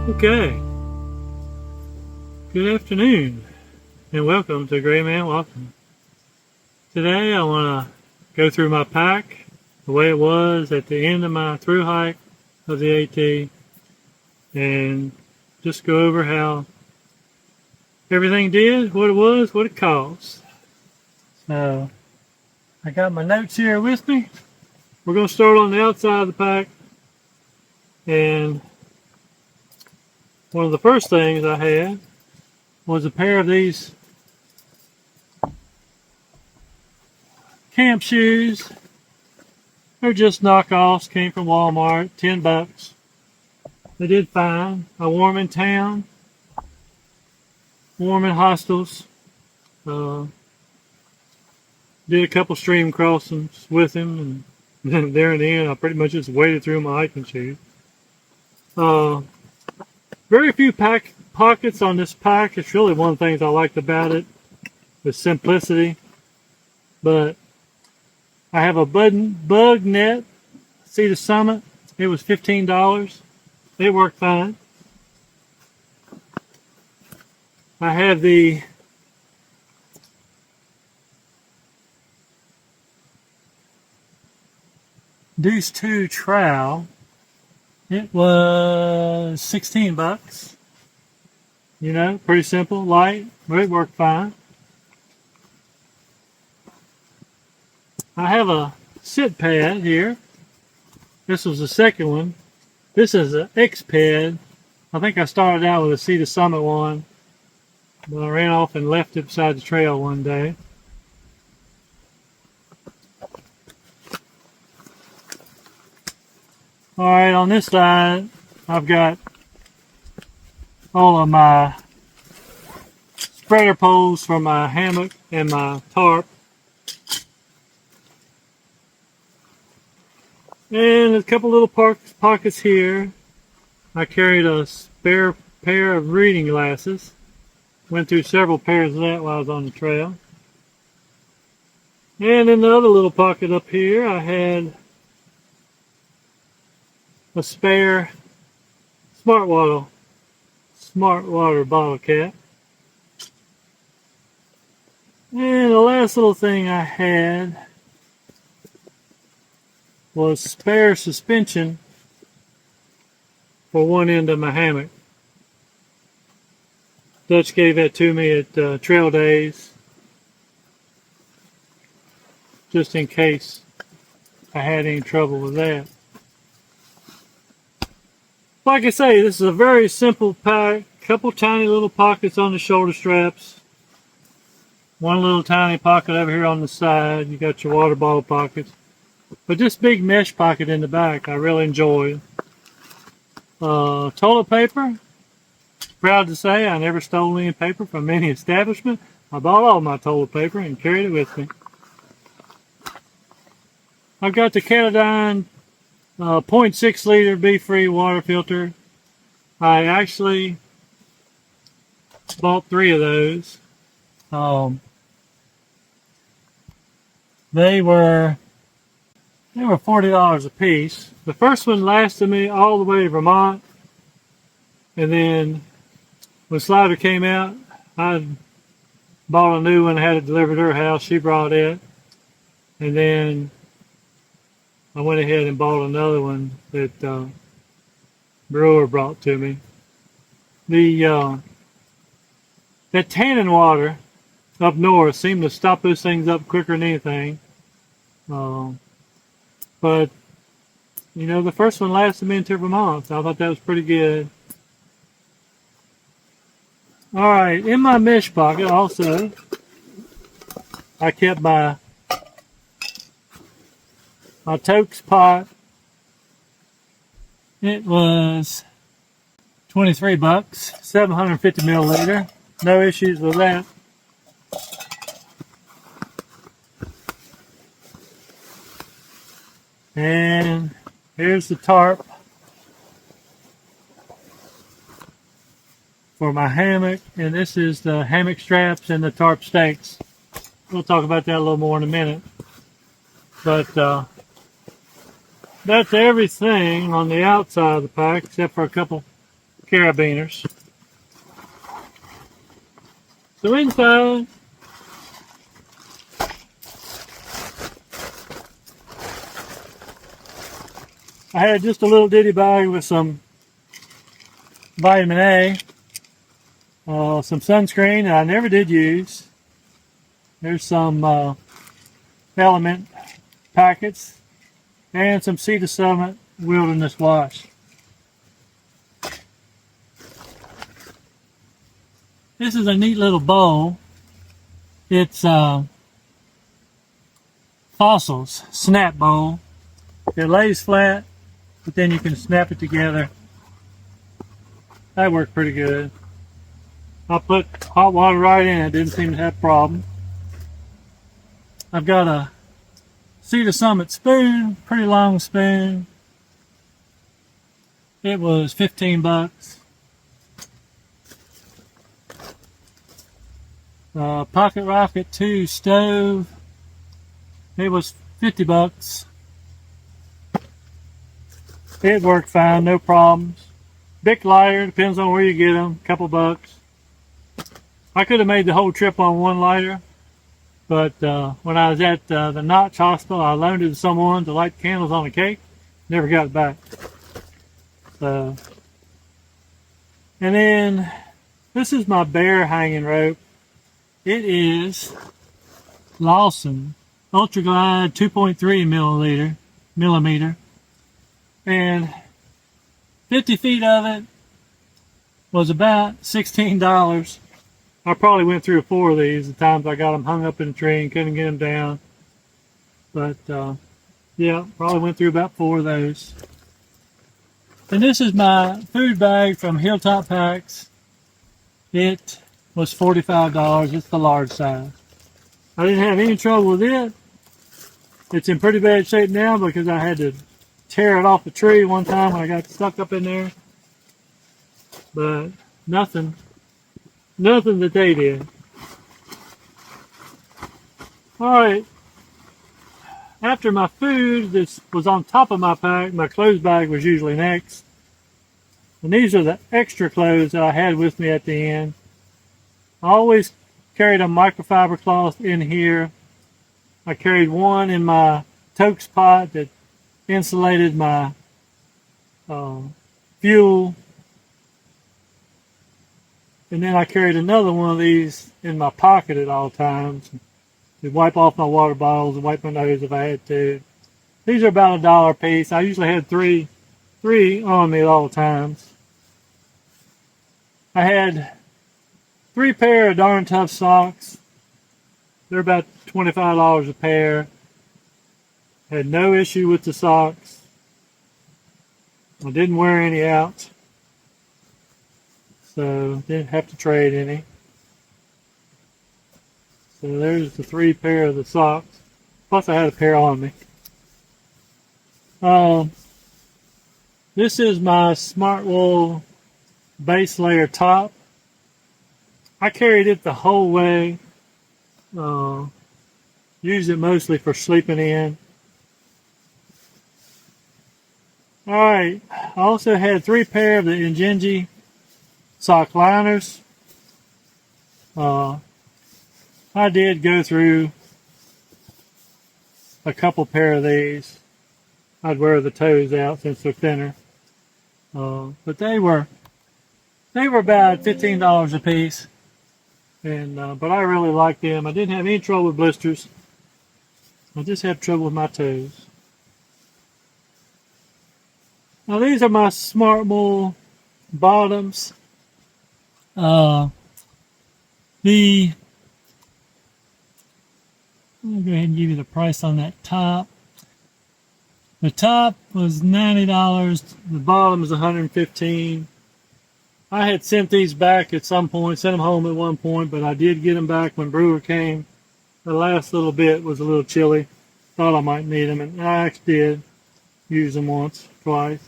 Okay, good afternoon and welcome to Gray Man Walking. Today I want to go through my pack the way it was at the end of my through hike of the AT and just go over how everything did, what it was, what it cost. So I got my notes here with me. We're going to start on the outside of the pack, and one of the first things I had was a pair of these camp shoes. They're just knockoffs, came from Walmart, 10 bucks. They did fine. I wore them in town, wore them in hostels, did a couple stream crossings with them, and then there in the end I pretty much just waded through my hiking shoes. Very few pockets on this pack. It's really one of the things I liked about it, the simplicity. But I have a bug net, Sea to Summit. It was $15. It worked fine. I have the Deuce 2 trowel. It was 16 bucks. You know, pretty simple, light, but it worked fine. I have a sit pad here. This was the second one. This is an X pad. I think I started out with a Sea to Summit one, but I ran off and left it beside the trail one day. Alright, on this side, I've got all of my spreader poles for my hammock and my tarp. And a couple little pockets here. I carried a spare pair of reading glasses. Went through several pairs of that while I was on the trail. And in the other little pocket up here, I had a spare smart water bottle cap. And the last little thing I had was spare suspension for one end of my hammock. Dutch gave that to me at trail days, just in case I had any trouble with that. Like I say, this is a very simple pack. Couple tiny little pockets on the shoulder straps. One little tiny pocket over here on the side. You got your water bottle pockets. But this big mesh pocket in the back, I really enjoy. Toilet paper. Proud to say I never stole any paper from any establishment. I bought all my toilet paper and carried it with me. I've got the Katadyn 0.6 liter Be-Free water filter. I actually bought 3 of those. They were $40 a piece. The first one lasted me all the way to Vermont, and then when Slider came out, I bought a new one, had it delivered to her house. She brought it, and then I went ahead and bought another one that Brewer brought to me. That tannin water up north seemed to stop those things up quicker than anything. But you know, the first one lasted me until Vermont, so I thought that was pretty good. All right, in my mesh pocket also, I kept my Tokes pot. It was 23 bucks, 750 milliliter. No issues with that. And here's the tarp for my hammock, and this is the hammock straps and the tarp stakes. We'll talk about that a little more in a minute. But that's everything on the outside of the pack, except for a couple carabiners. So inside, I had just a little ditty bag with some vitamin A, some sunscreen that I never did use. There's some Element packets and some Sea to Summit Wilderness Wash. This is a neat little bowl. It's Fossil's snap bowl. It lays flat, but then you can snap it together. That worked pretty good. I put hot water right in it, didn't seem to have a problem. I've got a Sea to Summit spoon, pretty long spoon. It was 15 bucks. Pocket Rocket 2 stove. It was 50 bucks. It worked fine, no problems. Bic lighter, depends on where you get them, couple bucks. I could have made the whole trip on one lighter, but when I was at the Notch Hospital, I loaned it to someone to light candles on a cake. Never got it back. And then this is my bear hanging rope. It is Lawson Ultra Glide 2.3 millimeter. And 50 feet of it was about $16. I probably went through 4 of these the times I got them hung up in a tree and couldn't get them down. But yeah, probably went through about 4 of those. And this is my food bag from Hilltop Packs. It was $45. It's the large size. I didn't have any trouble with it. It's in pretty bad shape now because I had to tear it off the tree one time when I got stuck up in there. But nothing that they did. Alright. After my food, this was on top of my pack. My clothes bag was usually next. And these are the extra clothes that I had with me at the end. I always carried a microfiber cloth in here. I carried one in my Tokes pot that insulated my fuel. And then I carried another one of these in my pocket at all times to wipe off my water bottles and wipe my nose if I had to. These are about $1 a piece. I usually had three on me at all times. I had 3 pair of darn tough socks. They're about $25 a pair. Had no issue with the socks. I didn't wear any out. So didn't have to trade any. So there's the 3 pair of the socks. Plus I had a pair on me. This is my Smart Wool base layer top. I carried it the whole way. Used it mostly for sleeping in. Alright, I also had 3 pair of the Injinji sock liners. I did go through a couple pair of these. I'd wear the toes out since they're thinner. But they were about $15 a piece. And but I really liked them. I didn't have any trouble with blisters. I just had trouble with my toes. Now these are my Smart Wool bottoms. I'll go ahead and give you the price on that top. The top was $90. The bottom is $115. I had sent these back at some point, sent them home at one point, but I did get them back when Brewer came. The last little bit was a little chilly. Thought I might need them, and I actually did use them once, twice.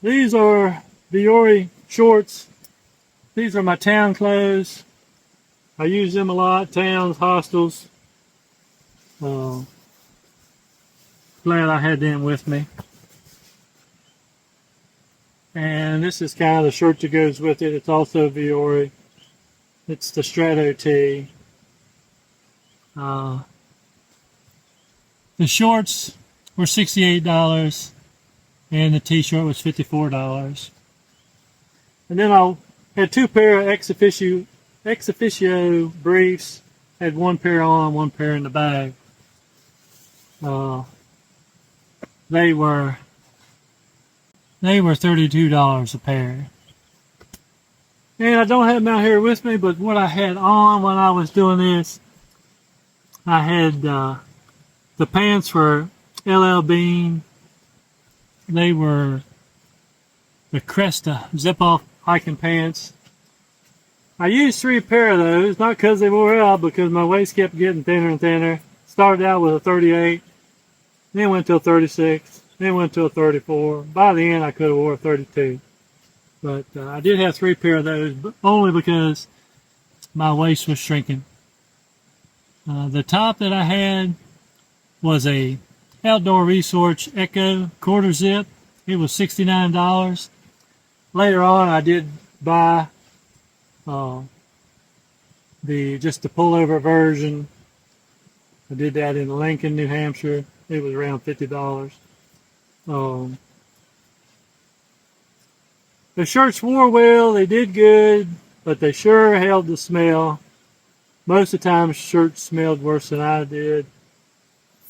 These are Biore shorts. These are my town clothes. I use them a lot, towns, hostels. Glad I had them with me. And this is kind of the shirt that goes with it. It's also Viore. It's the Strato T. The shorts were $68 and the t-shirt was $54. And then I had two pair of ex officio briefs. Had one pair on, one pair in the bag. They were $32 a pair. And I don't have them out here with me, but what I had on when I was doing this, I had the pants were LL Bean. They were the Cresta zip-off hiking pants. I used 3 pair of those, not because they wore out, because my waist kept getting thinner and thinner. Started out with a 38, then went to a 36, then went to a 34. By the end, I could have wore a 32. But I did have 3 pair of those, but only because my waist was shrinking. The top that I had was a Outdoor Resource Echo quarter zip. It was $69. Later on, I did buy just the pullover version. I did that in Lincoln, New Hampshire. It was around $50. The shirts wore well, they did good, but they sure held the smell. Most of the time, shirts smelled worse than I did.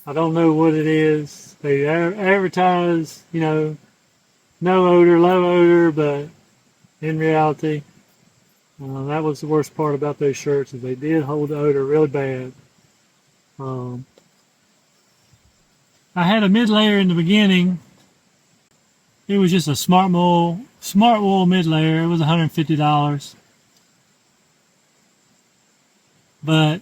I don't know what it is. They advertise, no odor, low odor, but in reality, that was the worst part about those shirts, is they did hold the odor really bad. I had a mid layer in the beginning. It was just a Smart Wool mid layer. It was $150. But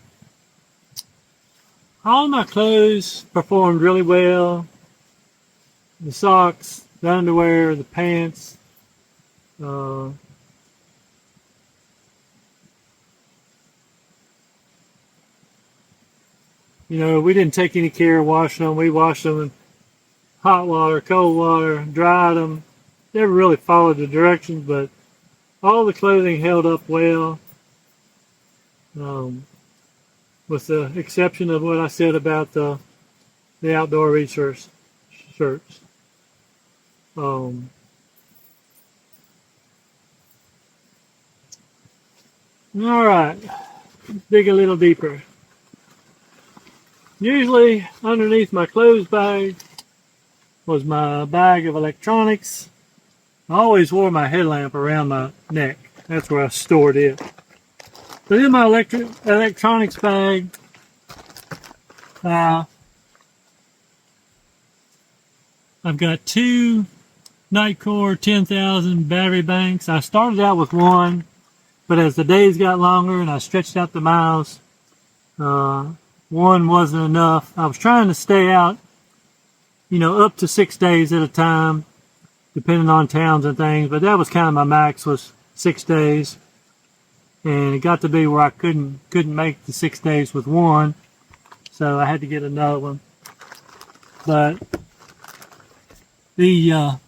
all my clothes performed really well. The socks, the underwear, the pants. We didn't take any care of washing them. We washed them in hot water, cold water, dried them. Never really followed the directions, but all the clothing held up well. With the exception of what I said about the Outdoor Resource shirts. All right, let's dig a little deeper. Usually underneath my clothes bag was my bag of electronics. I always wore my headlamp around my neck. That's where I stored it. But in my electronics bag, I've got 2 Nitecore 10,000 battery banks. I started out with 1, but as the days got longer and I stretched out the miles, 1 wasn't enough. I was trying to stay out, up to 6 days at a time, depending on towns and things, but that was kind of my max, was 6 days. And it got to be where I couldn't make the 6 days with 1, so I had to get another one. But the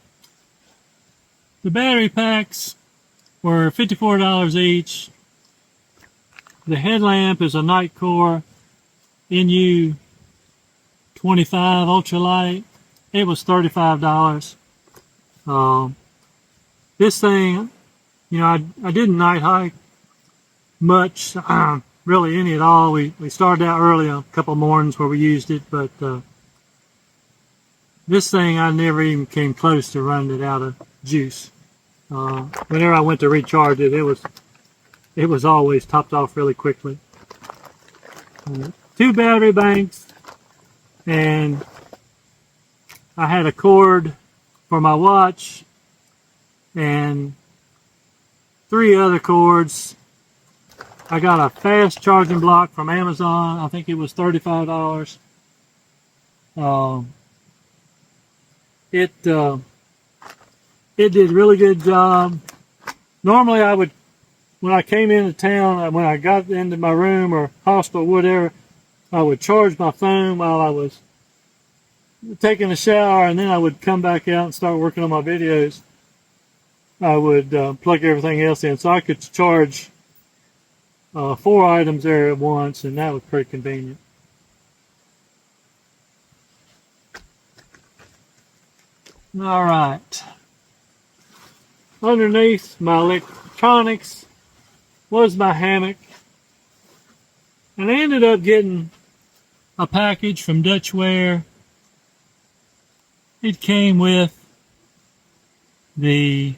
battery packs were $54 each. The headlamp is a Nitecore NU 25 ultralight. It was $35. This thing, I didn't night hike much, really any at all. We started out early a couple mornings where we used it, but this thing, I never even came close to running it out of juice. Whenever I went to recharge it, it was always topped off really quickly. 2 battery banks, and I had a cord for my watch and 3 other cords. I got a fast charging block from Amazon. I think it was $35. It did a really good job. Normally I would, when I came into town, when I got into my room or hostel or whatever, I would charge my phone while I was taking a shower, and then I would come back out and start working on my videos. I would plug everything else in. So I could charge 4 items there at once, and that was pretty convenient. All right. Underneath my electronics was my hammock. And I ended up getting a package from Dutchware. It came with the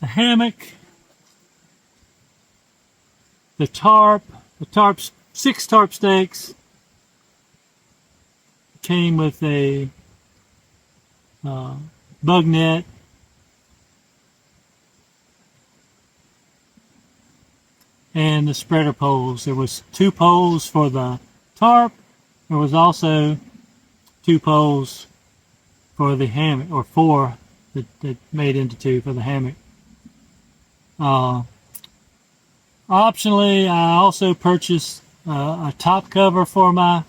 hammock, the tarp, 6 tarp stakes. It came with a bug net, and the spreader poles. There was 2 poles for the tarp. There was also 2 poles for the hammock, or 4 that made into 2 for the hammock. Optionally, I also purchased a top cover for my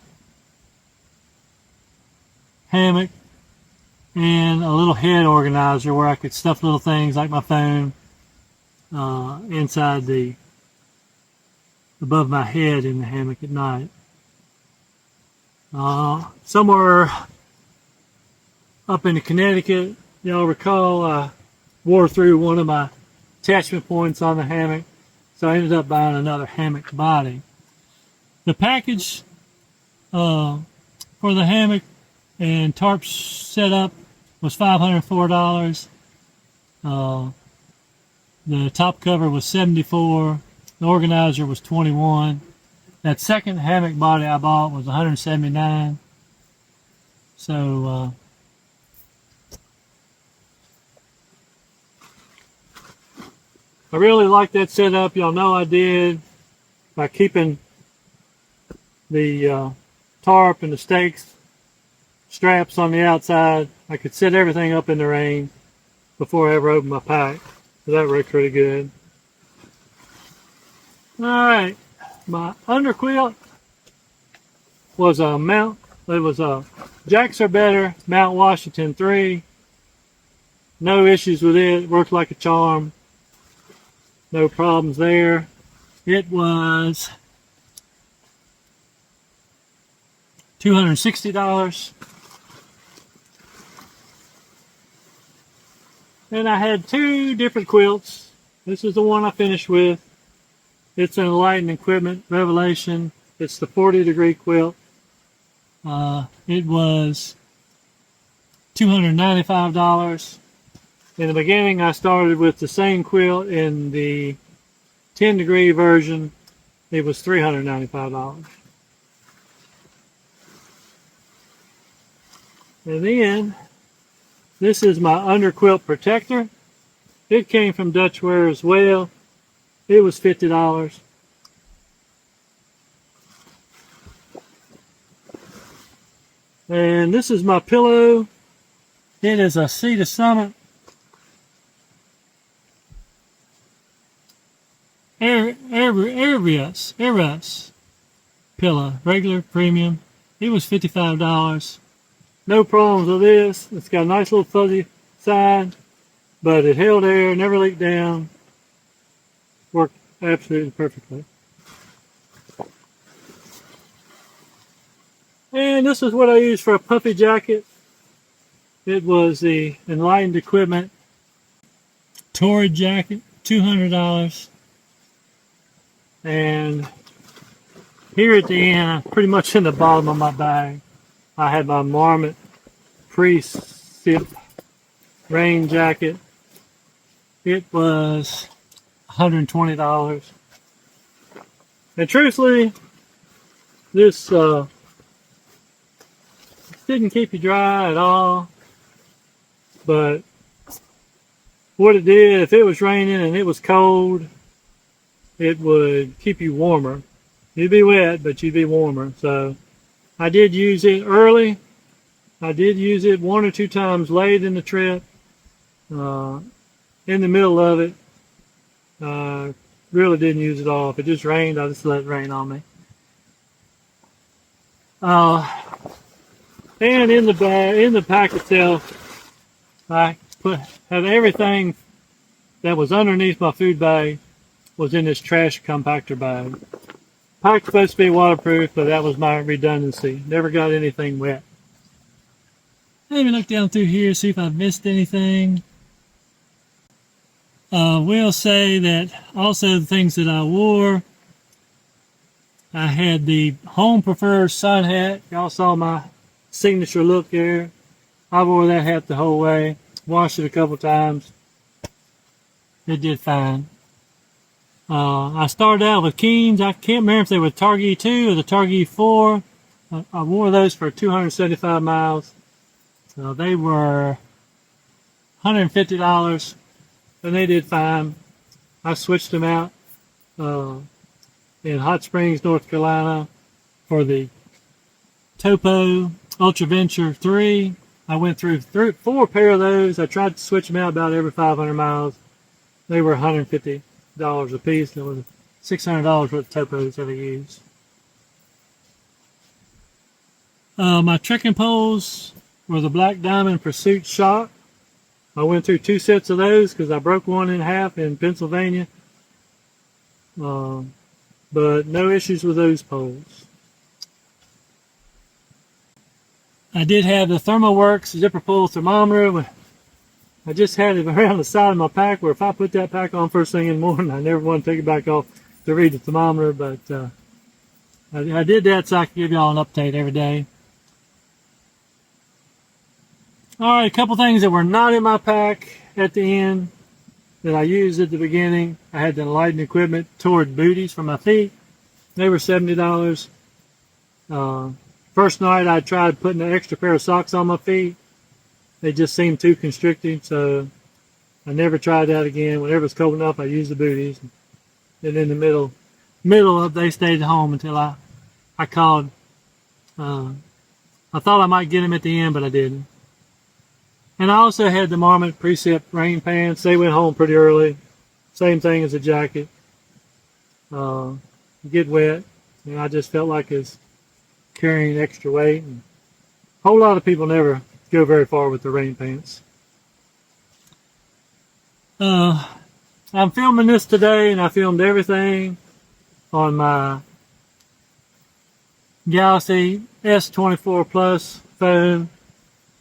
hammock and a little head organizer where I could stuff little things like my phone inside above my head in the hammock at night. Somewhere up in Connecticut, y'all recall, I wore through one of my attachment points on the hammock, so I ended up buying another hammock body. The package for the hammock and tarp setup was $504. The top cover was $74. The organizer was $21. That second hammock body I bought was $179. So I really like that setup. Y'all know I did, by keeping the tarp and the stakes straps on the outside. I could set everything up in the rain before I ever opened my pack. So that worked pretty good. Alright, my underquilt was a Jacks Are Better Mount Washington 3. No issues with it. Worked like a charm. No problems there. It was $260. And I had 2 different quilts. This is the one I finished with. It's an Enlightened Equipment Revelation. It's the 40-degree quilt. It was $295. In the beginning, I started with the same quilt in the 10-degree version. It was $395. And then, this is my underquilt protector. It came from Dutchware as well. It was $50. And this is my pillow. It is a Cedar Summit Airus pillow, regular premium. It was $55. No problems with this. It's got a nice little fuzzy side, but it held air, never leaked down. Worked absolutely perfectly. And this is what I used for a puffy jacket. It was the Enlightened Equipment Torrid jacket, $200. And here at the end, pretty much in the bottom of my bag, I had my Marmot pre-sip rain jacket. It was $120. And truthfully, this didn't keep you dry at all. But what it did, if it was raining and it was cold, it would keep you warmer. You'd be wet, but you'd be warmer. So I did use it early. I did use it 1 or 2 times late in the trip. In the middle of it, really didn't use it all. If it just rained, I just let it rain on me. And in the pack itself, I had everything that was underneath my food bag was in this trash compactor bag. Pack's supposed to be waterproof, but that was my redundancy. Never got anything wet. Let me look down through here, see if I've missed anything. We'll say that also the things that I wore, I had the Home Preferred sun hat. Y'all saw my signature look there. I wore that hat the whole way. Washed it a couple times. It did fine. I started out with Keens. I can't remember if they were Targhee 2 or the Targhee 4. I wore those for 275 miles. So they were $150. And they did fine. I switched them out in Hot Springs, North Carolina for the Topo Ultra Venture 3. I went through 4 pair of those. I tried to switch them out about every 500 miles. They were $150 a piece. There was $600 worth of Topos that I used. My trekking poles were the Black Diamond Pursuit Shock. I went through 2 sets of those because I broke one in half in Pennsylvania. But no issues with those poles. I did have the ThermoWorks zipper pull thermometer. I just had it around the side of my pack where if I put that pack on first thing in the morning, I never want to take it back off to read the thermometer. But I did that so I could give y'all an update every day. Alright, a couple things that were not in my pack at the end that I used at the beginning. I had the enlightened equipment toward booties for my feet. They were $70. First night I tried putting an extra pair of socks on my feet. They just seemed too constricting, so I never tried that again. Whenever it's cold enough, I use the booties. And in the middle of they stayed at home until I called. I thought I might get them at the end, but I didn't. And I also had the Marmot Precept rain pants. They went home pretty early. Same thing as a jacket. Get wet. And I just felt like it's carrying extra weight. And a whole lot of people never go very far with the rain pants. I'm filming this today, and I filmed everything on my Galaxy S24 Plus phone.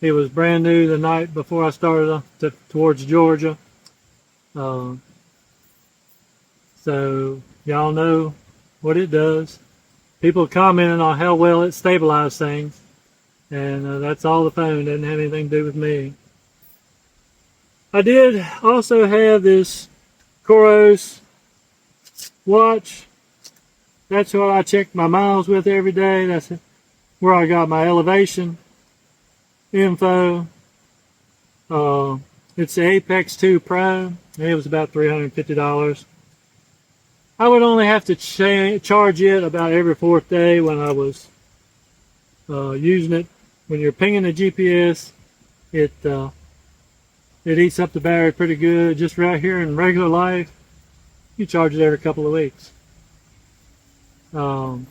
It was brand new the night before I started towards Georgia. So y'all know what it does. People commenting on how well it stabilized things. And that's all the phone. Doesn't have anything to do with me. I did also have this Coros watch. That's what I check my miles with every day. That's where I got my elevation info. It's the Apex 2 Pro, and it was about $350. I would only have to charge it about every 4th day when I was using it. When you're pinging the GPS, it eats up the battery pretty good. Just right here in regular life, you charge it every couple of weeks. Alright,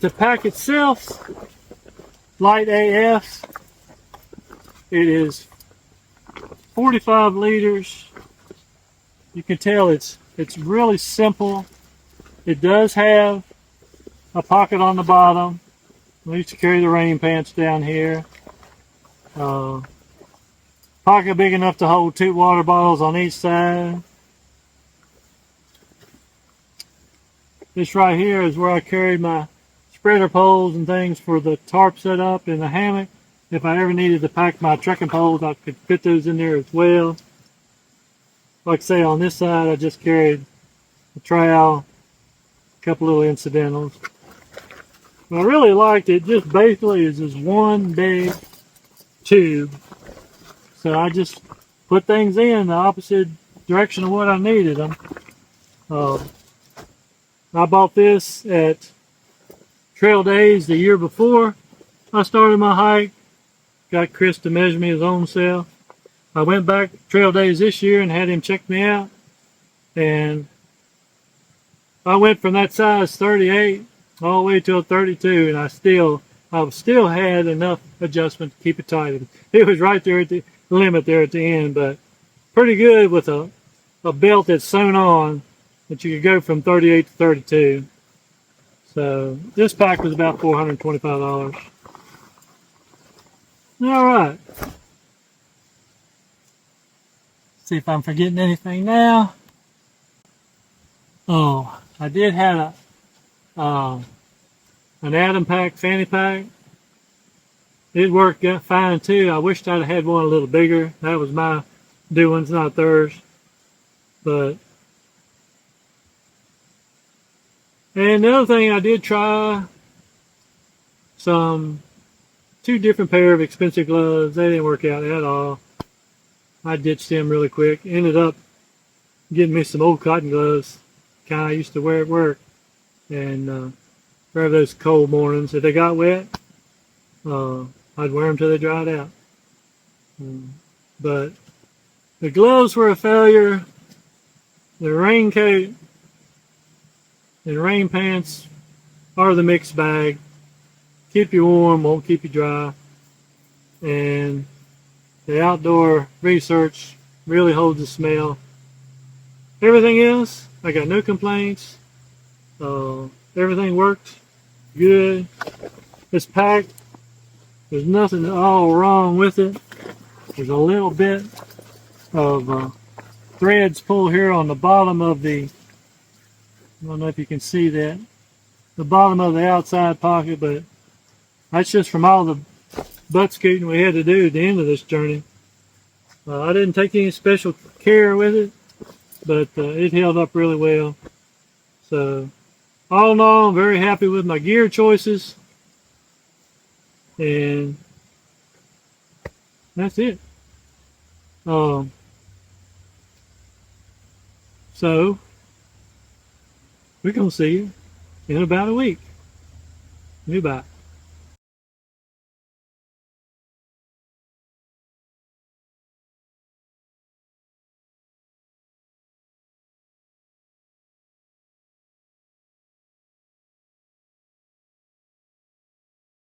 the pack itself, light AF. It is 45 liters. You can tell it's really simple. It does have a pocket on the bottom. I used to carry the rain pants down here. Pocket big enough to hold 2 water bottles on each side. This right here is where I carried my spreader poles and things for the tarp setup in the hammock. If I ever needed to pack my trekking poles, I could fit those in there as well. Like I say, on this side, I just carried a trowel, a couple little incidentals. What I really liked it, just basically is this one big tube. So I just put things in the opposite direction of what I needed them. I bought this at Trail Days the year before I started my hike. Got Chris to measure me his own self. I went back Trail Days this year and had him check me out. And I went from that size 38 all the way to a 32, and I still I still had enough adjustment to keep it tight. It was right there at the limit there at the end, but pretty good with a belt that's sewn on that you could go from 38 to 32. So this pack was about $425. All right. See if I'm forgetting anything now. Oh, I did have an Atom Pack fanny pack. It worked fine too. I wished I'd had one a little bigger. That was my doings, not theirs. But and the other thing, I did try two different pair of expensive gloves. They didn't work out at all. I ditched them really quick. Ended up getting me some old cotton gloves, kind I used to wear at work, and for those cold mornings. If they got wet, I'd wear them till they dried out. But the gloves were a failure. The raincoat and rain pants are the mixed bag. Keep you warm, won't keep you dry. And the outdoor research really holds the smell. Everything else, I got no complaints. Everything worked good. This pack, there's nothing at all wrong with it. There's a little bit of threads pull here on the bottom of the, I don't know if you can see that, the bottom of the outside pocket, but that's just from all the butt scooting we had to do at the end of this journey. I didn't take any special care with it, but it held up really well. So all in all, I'm very happy with my gear choices, and that's it. So we're gonna see you in about a week. Goodbye.